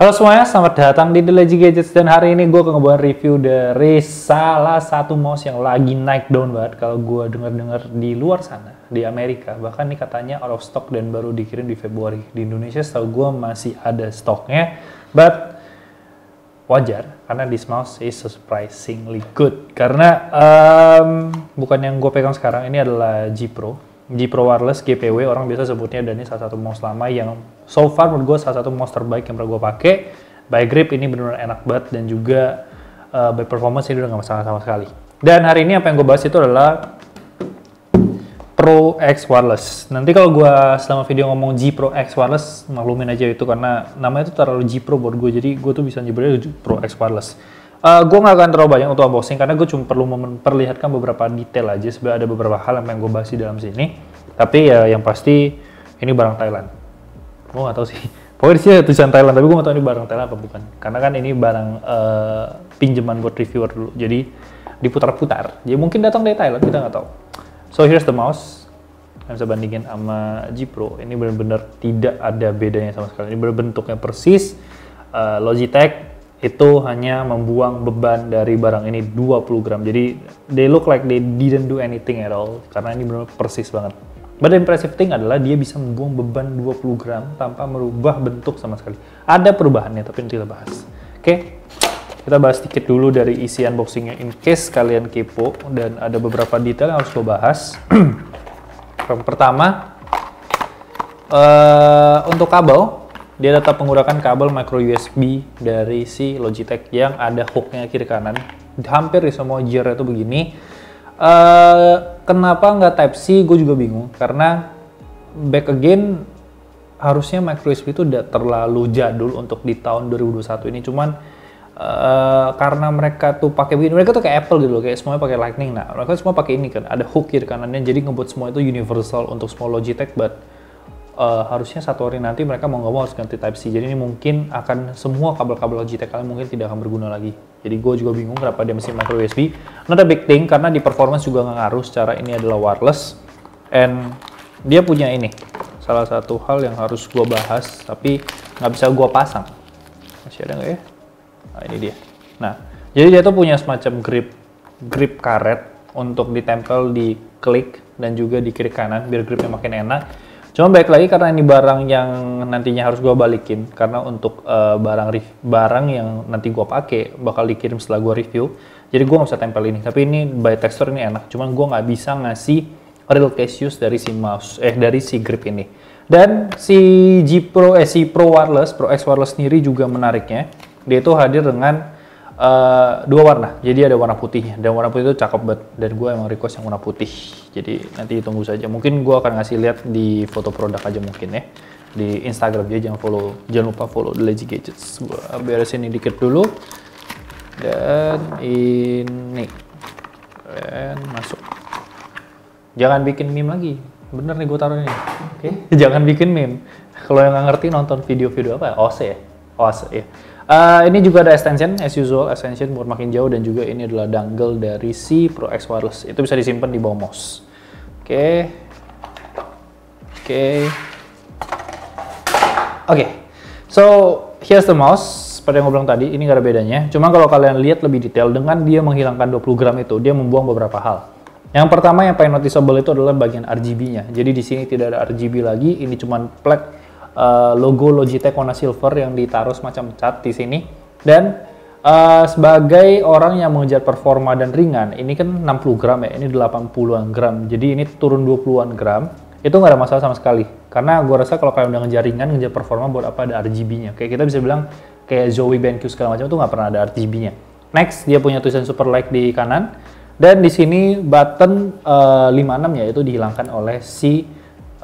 Halo semuanya, selamat datang di The Lazy Gadgets dan hari ini gue akan ngebawa review dari salah satu mouse yang lagi naik daun banget kalau gue denger-dengar di luar sana, di Amerika. Bahkan nih katanya out of stock dan baru dikirim di Februari. Di Indonesia setahu gue masih ada stoknya, but wajar karena this mouse is surprisingly good. Karena bukan yang gue pegang sekarang, ini adalah G Pro Wireless GPW, orang biasa sebutnya, dan ini salah satu mouse lama yang so far menurut gue salah satu mouse terbaik yang pernah gue pakai. By grip ini benar-benar enak banget, dan juga by performance ini udah gak masalah sama sekali. Dan hari ini apa yang gue bahas itu adalah Pro X Wireless. Nanti kalau gue selama video ngomong G Pro X Wireless, maklumin aja itu karena namanya itu terlalu G Pro buat gue, jadi gue tuh bisa nyebutnya Pro X Wireless. Gue gak akan terlalu banyak untuk unboxing karena gue cuma perlu memperlihatkan beberapa detail aja. Sebenarnya ada beberapa hal yang gue bahas di dalam sini. Tapi ya yang pasti ini barang Thailand. Gue gak tahu sih. Pokoknya di sini ada tulisan Thailand, tapi gue gak tahu ini barang Thailand apa bukan. Karena kan ini barang pinjaman buat reviewer dulu. Jadi diputar-putar. Jadi mungkin datang dari Thailand, kita nggak tahu. So here's the mouse. Yang bisa bandingin sama G Pro. Ini benar-benar tidak ada bedanya sama sekali. Ini berbentuknya persis. Logitech itu hanya membuang beban dari barang ini 20 gram. Jadi they look like they didn't do anything at all karena ini benar persis banget. But the impressive thing adalah dia bisa membuang beban 20 gram tanpa merubah bentuk sama sekali. Ada perubahannya, tapi nanti kita bahas. Oke, kita bahas sedikit dulu dari isi unboxingnya in case kalian kepo, dan ada beberapa detail yang harus gue bahas. Yang pertama, untuk kabel, dia tetap menggunakan kabel micro USB dari si Logitech yang ada hooknya kiri kanan. Hampir di semua gear itu begini. Kenapa nggak Type C? Gue juga bingung. Karena back again, harusnya micro USB itu udah terlalu jadul untuk di tahun 2021 ini. Cuman karena mereka tuh pakai begini, mereka tuh kayak Apple gitu loh, kayak semuanya pakai Lightning. Nah, mereka semua pakai ini kan, ada hook kiri kanannya, jadi ngebuat semua itu universal untuk semua Logitech. But harusnya satu hari nanti mereka mau nggak mau harus ganti Type C. Jadi ini mungkin akan semua kabel-kabel Logitech kalian mungkin tidak akan berguna lagi. Jadi gue juga bingung kenapa dia mesti micro USB. Not a big thing karena di performance juga nggak ngaruh secara ini adalah wireless. And dia punya ini, salah satu hal yang harus gue bahas tapi nggak bisa gue pasang. Masih ada nggak ya? Nah ini dia. Nah jadi dia tuh punya semacam grip karet untuk ditempel di klik dan juga di kiri kanan biar gripnya makin enak. Cuma baik lagi karena ini barang yang nantinya harus gue balikin karena untuk barang yang nanti gue pakai bakal dikirim setelah gue review. Jadi gue nggak bisa tempel ini. Tapi ini by texture ini enak. Cuman gue nggak bisa ngasih real case use dari si mouse, dari si grip ini. Dan si si Pro Wireless, Pro X Wireless sendiri juga menariknya. Dia itu hadir dengan dua warna, jadi ada warna putihnya, dan warna putih itu cakep banget, dan gue emang request yang warna putih, jadi nanti tunggu saja. Mungkin gue akan ngasih lihat di foto produk aja mungkin ya, di Instagram dia. Jangan lupa follow The Lazy Gadgets. Gue beresin ini dikit dulu, dan ini dan masuk. Jangan bikin meme lagi, bener nih gue taruh ini, oke? Jangan bikin meme. Kalau yang nggak ngerti nonton video-video apa ya, OC ya, OC ya. Ini juga ada extension, as usual, extension buat makin jauh, dan juga ini adalah dongle dari si Pro X Wireless. Itu bisa disimpan di bawah mouse. Oke. So, here's the mouse. Seperti yang gue bilang tadi, ini nggak ada bedanya. Cuma kalau kalian lihat lebih detail, dengan dia menghilangkan 20 gram itu, dia membuang beberapa hal. Yang pertama yang paling noticeable itu adalah bagian RGB-nya. Jadi di sini tidak ada RGB lagi, ini cuma flat logo Logitech warna silver yang ditaruh semacam cat di sini. Dan sebagai orang yang mengejar performa dan ringan, ini kan 60 gram ya, ini 80-an gram. Jadi ini turun 20-an gram, itu nggak ada masalah sama sekali. Karena gue rasa kalau kalian udah ngejar ringan, ngejar performa, buat apa ada RGB-nya? Kayak kita bisa bilang kayak Zowie BenQ segala macam itu nggak pernah ada RGB-nya. Next, dia punya tulisan super like di kanan. Dan di sini button 56 ya, itu dihilangkan oleh si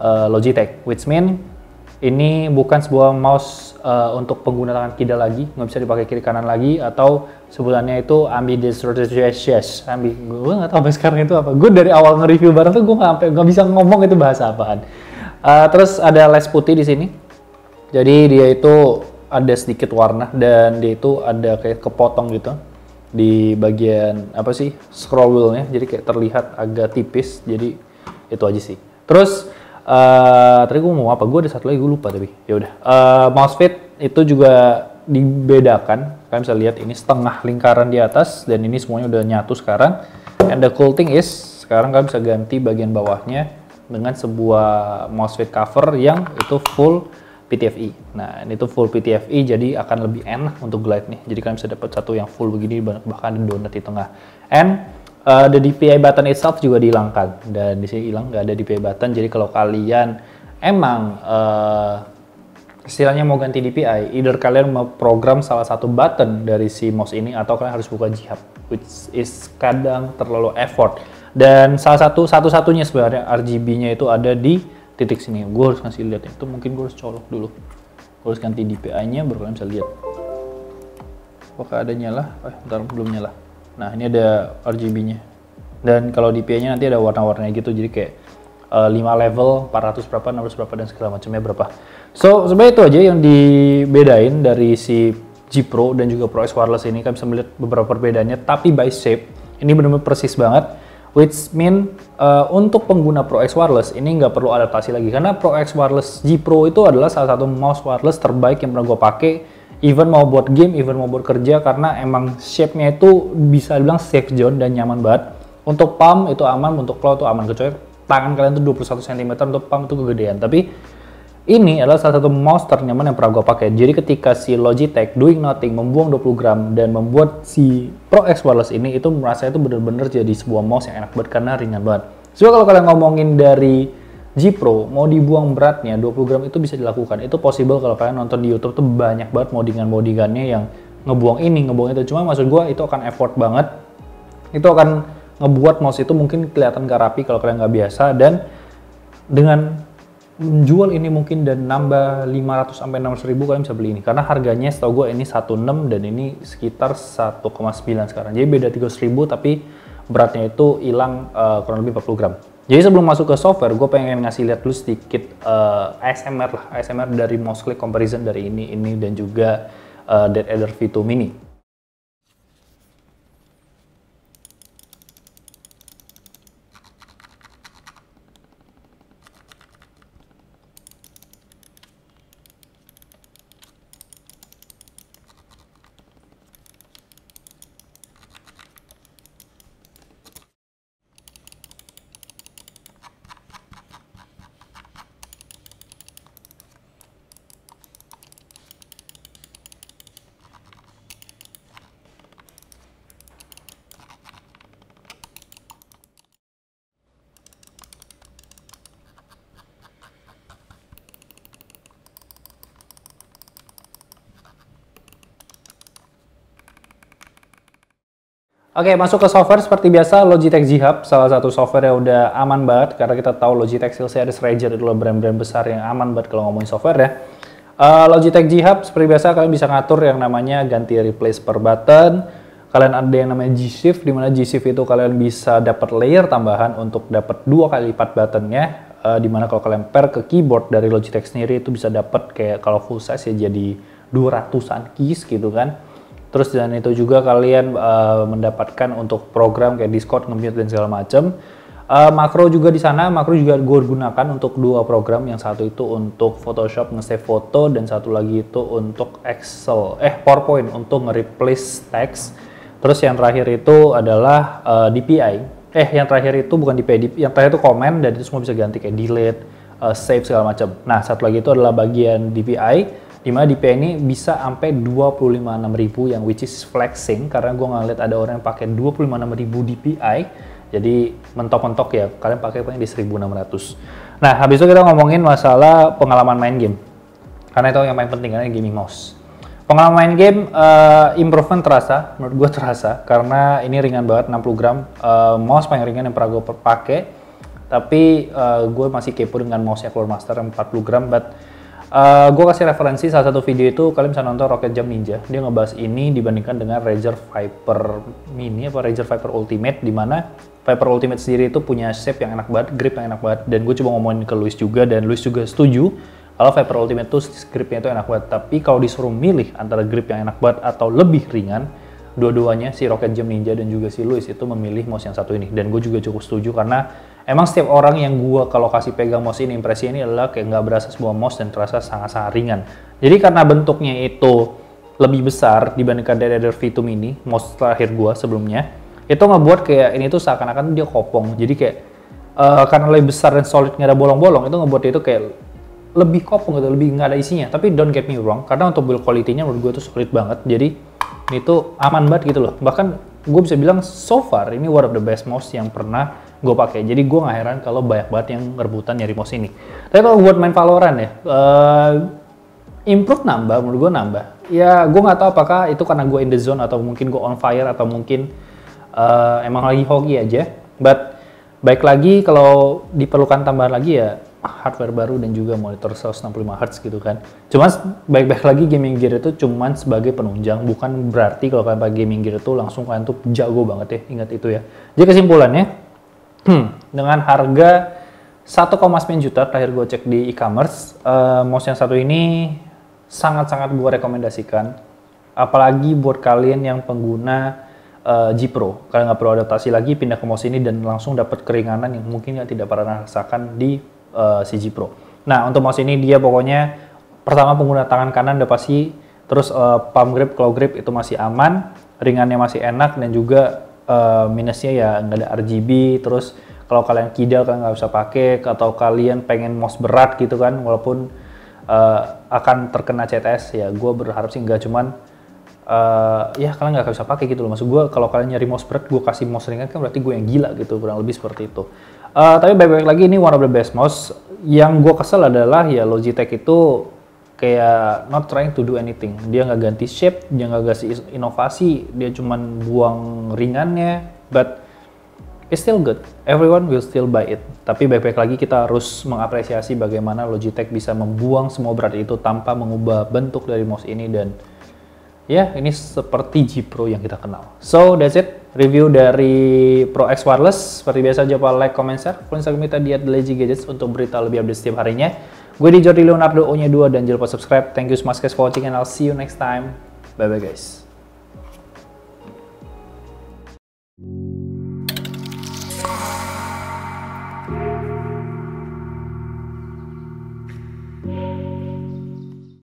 Logitech, which mean ini bukan sebuah mouse untuk pengguna tangan kidal lagi, nggak bisa dipakai kiri kanan lagi, atau sebutannya itu ambidextrous. Gue nggak tahu sampai sekarang itu apa. Gue dari awal nge-review barang tuh gue nggak bisa ngomong itu bahasa apaan. Terus ada les putih di sini. Jadi dia itu ada sedikit warna, dan dia itu ada kayak kepotong gitu di bagian apa sih scroll wheelnya. Jadi kayak terlihat agak tipis. Jadi itu aja sih. Terus tadi gue mau apa? Gue ada satu lagi, gue lupa tapi ya udah. Mouse fit itu juga dibedakan. Kalian bisa lihat ini setengah lingkaran di atas dan ini semuanya udah nyatu sekarang. And the cool thing is sekarang kalian bisa ganti bagian bawahnya dengan sebuah MOSFET cover yang itu full PTFE. Nah, ini tuh full PTFE jadi akan lebih enak untuk glide nih. Jadi kalian bisa dapat satu yang full begini bahkan ada donut di tengah. And the DPI button itself juga dihilangkan dan di sini hilang, nggak ada DPI button. Jadi kalau kalian emang istilahnya mau ganti DPI, either kalian mau program salah satu button dari si mouse ini atau kalian harus buka G-Hub, which is kadang terlalu effort. Dan satu-satunya sebenarnya RGB-nya itu ada di titik sini. Gue harus ngasih lihat itu, mungkin gue harus colok dulu. Gue harus ganti DPI-nya baru kalian bisa lihat. Apakah ada nyala? Bentar, belum nyala. Nah, ini ada RGB-nya. Dan kalau DPI-nya nanti ada warna-warnanya gitu, jadi kayak 5 level, 400 berapa, 600 berapa, dan segala macamnya berapa. So, sebenarnya itu aja yang dibedain dari si G Pro dan juga Pro X Wireless ini. Kalian bisa melihat beberapa perbedaannya, tapi by shape, ini benar-benar persis banget. Which mean untuk pengguna Pro X Wireless ini nggak perlu adaptasi lagi. Karena Pro X Wireless G Pro itu adalah salah satu mouse wireless terbaik yang pernah gue pakai. Even mau buat game, even mau buat kerja, karena emang shape-nya itu bisa dibilang safe zone dan nyaman banget. Untuk palm itu aman, untuk claw itu aman. Kecuali tangan kalian tuh 21 cm, untuk palm itu kegedean. Tapi ini adalah salah satu mouse ternyaman yang pernah gue pakai. Jadi ketika si Logitech Doing Nothing membuang 20 gram dan membuat si Pro X Wireless ini, itu merasa itu bener-bener jadi sebuah mouse yang enak banget karena ringan banget. So kalau kalian ngomongin dari G Pro, mau dibuang beratnya 20 gram itu bisa dilakukan. Itu possible kalau kalian nonton di YouTube tuh banyak banget modingan-modingannya yang ngebuang ini, ngebuang itu. Cuma maksud gue itu akan effort banget. Itu akan ngebuat mouse itu mungkin kelihatan gak rapi kalau kalian nggak biasa. Dan dengan menjual ini mungkin dan nambah 500 sampai 600 ribu kalian bisa beli ini. Karena harganya setahu gue ini 16 dan ini sekitar 1,9 sekarang. Jadi beda 300 ribu tapi beratnya itu hilang kurang lebih 40 gram. Jadi sebelum masuk ke software, gue pengen ngasih lihat dulu sedikit ASMR lah, ASMR dari mouse click comparison dari ini dan juga Dead Adder V2 Mini. Oke, masuk ke software seperti biasa, Logitech G-Hub, salah satu software yang udah aman banget, karena kita tahu Logitech SteelSeries Razer adalah brand-brand besar yang aman banget kalau ngomongin software ya. Logitech G-Hub, seperti biasa kalian bisa ngatur yang namanya ganti replace per button, kalian ada yang namanya G-Shift, di mana G-Shift itu kalian bisa dapat layer tambahan untuk dapat 2 kali lipat buttonnya, di mana kalau kalian pair ke keyboard dari Logitech sendiri itu bisa dapat kayak kalau full size ya jadi 200-an keys gitu kan. Terus dan itu juga kalian mendapatkan untuk program kayak Discord, nge-mute dan segala macam. Makro juga di sana, makro juga gue gunakan untuk 2 program. Yang satu itu untuk Photoshop nge-save foto dan satu lagi itu untuk PowerPoint untuk nge-replace text. Terus yang terakhir itu adalah DPI. Yang terakhir itu bukan DPI, yang terakhir itu comment dan itu semua bisa ganti kayak delete, save segala macam. Nah, satu lagi itu adalah bagian DPI. Dimana DPI ini bisa sampai 25.600 yang which is flexing karena gue ngeliat ada orang yang pakai 25.600 DPI, jadi mentok-mentok ya kalian pakai paling di 1.600. Nah habis itu kita ngomongin masalah pengalaman main game karena itu yang paling penting karena gaming mouse. Pengalaman main game improvement terasa, menurut gue terasa karena ini ringan banget 60 gram, mouse paling ringan yang pernah gue pakai, tapi gue masih kepo dengan mouse-nya Floormaster yang 40 gram, but gue kasih referensi salah satu video itu kalian bisa nonton Rocket Jump Ninja, dia ngebahas ini dibandingkan dengan Razer Viper Mini apa Razer Viper Ultimate, dimana Viper Ultimate sendiri itu punya shape yang enak banget, grip yang enak banget, dan gue coba ngomongin ke Luis juga dan Luis juga setuju kalau Viper Ultimate tuh gripnya itu enak banget. Tapi kalau disuruh milih antara grip yang enak banget atau lebih ringan, dua-duanya si Rocket Jump Ninja dan juga si Luis itu memilih mouse yang satu ini, dan gue juga cukup setuju karena emang setiap orang yang gue kalau kasih pegang mouse ini, impresi ini adalah kayak nggak berasa sebuah mouse dan terasa sangat-sangat ringan. Jadi karena bentuknya itu lebih besar dibandingkan DDR V2 Mini, mouse terakhir gua sebelumnya, itu ngebuat kayak ini tuh seakan-akan dia kopong. Jadi kayak karena lebih besar dan solid, nggak ada bolong-bolong, itu ngebuat dia itu kayak lebih kopong gitu, lebih nggak ada isinya. Tapi don't get me wrong, karena untuk build quality-nya menurut gue tuh solid banget. Jadi ini tuh aman banget gitu loh. Bahkan gue bisa bilang so far ini one of the best mouse yang pernah gue pakai. Jadi gue nggak heran kalau banyak banget yang rebutan nyari mouse ini. Tapi kalau buat main Valorant ya, improve nambah, menurut gue nambah. Ya gue nggak tahu apakah itu karena gue in the zone atau mungkin gue on fire atau mungkin emang lagi hoki aja. But baik lagi kalau diperlukan tambahan lagi ya hardware baru dan juga monitor 165 Hz gitu kan. Cuman baik-baik lagi gaming gear itu cuman sebagai penunjang, bukan berarti kalau kalian pakai gaming gear itu langsung kalian tuh jago banget ya, ingat itu ya. Jadi kesimpulannya, dengan harga 1,9 juta terakhir gue cek di e-commerce, mouse yang satu ini sangat-sangat gue rekomendasikan. Apalagi buat kalian yang pengguna G Pro, kalian nggak perlu adaptasi lagi, pindah ke mouse ini dan langsung dapat keringanan yang mungkin tidak pernah rasakan di si G Pro. Nah untuk mouse ini dia pokoknya pertama pengguna tangan kanan udah pasti, terus palm grip, claw grip itu masih aman, ringannya masih enak dan juga minusnya ya nggak ada RGB. Terus kalau kalian kidal kalian nggak bisa pakai, atau kalian pengen mouse berat gitu kan, walaupun akan terkena CTS ya, gue berharap sih nggak, cuman ya kalian nggak bisa pakai gitu loh. Maksud gue kalau kalian nyari mouse berat, gue kasih mouse ringan kan berarti gue yang gila gitu, kurang lebih seperti itu. Tapi baik-baik lagi ini one of the best mouse. Yang gue kesel adalah ya Logitech itu kayak not trying to do anything. Dia nggak ganti shape, dia nggak kasih inovasi, dia cuman buang ringannya, but it's still good. Everyone will still buy it. Tapi baik-baik lagi kita harus mengapresiasi bagaimana Logitech bisa membuang semua berat itu tanpa mengubah bentuk dari mouse ini, dan ya ini seperti G Pro yang kita kenal. So that's it, review dari Pro X Wireless. Seperti biasa jangan lupa like, comment, share. Follow Instagram kita di @lazygadgets untuk berita lebih update setiap harinya. Gue di Jordi Leonardo O-nya 2 dan jangan lupa subscribe. Thank you so much guys for watching and I'll see you next time. Bye bye guys.